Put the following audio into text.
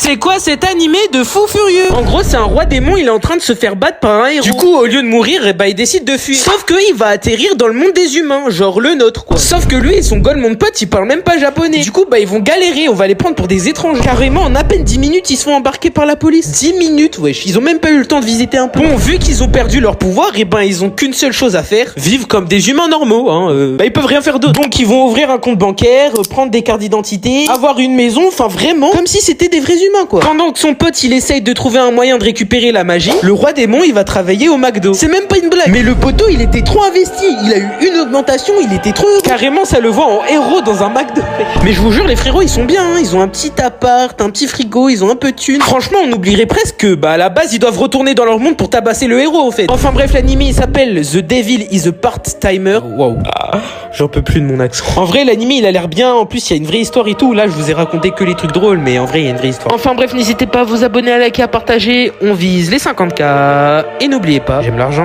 C'est quoi cet animé de fou furieux? En gros, c'est un roi démon, il est en train de se faire battre par un héros. Du coup, au lieu de mourir, il décide de fuir. Sauf que il va atterrir dans le monde des humains, genre le nôtre quoi. Sauf que lui et son Golemon pote, ils parlent même pas japonais. Du coup, ils vont galérer, on va les prendre pour des étrangers. Carrément, en à peine 10 minutes, ils se font embarquer par la police. 10 minutes, wesh, ils ont même pas eu le temps de visiter un peu. Bon, vu qu'ils ont perdu leur pouvoir, ils ont qu'une seule chose à faire, vivre comme des humains normaux, ils peuvent rien faire d'autre. Donc ils vont ouvrir un compte bancaire, prendre des cartes d'identité, avoir une maison, enfin vraiment, comme si c'était des vrais humains quoi. Pendant que son pote, il essaye de trouver un moyen de récupérer la magie, le roi démon, il va travailler au McDo. C'est même pas une blague. Mais le poteau, il était trop investi, il a eu une augmentation, il était trop heureux. Carrément, ça le voit en héros dans un McDo. Mais je vous jure, les frérots, ils sont bien, ils ont un petit appart, un petit frigo, ils ont un peu de thunes. Franchement, on oublierait presque que, à la base, ils doivent retourner dans leur monde pour tabasser le héros, en fait. Enfin bref, l'anime, il s'appelle The Devil is a Part-Timer. Waouh. J'en peux plus de mon accent. En vrai, l'anime, il a l'air bien. En plus, il y a une vraie histoire et tout. Là, je vous ai raconté que les trucs drôles, mais en vrai, il y a une vraie histoire. Enfin bref, n'hésitez pas à vous abonner, à liker, à partager. On vise les 50K. Et n'oubliez pas, j'aime l'argent.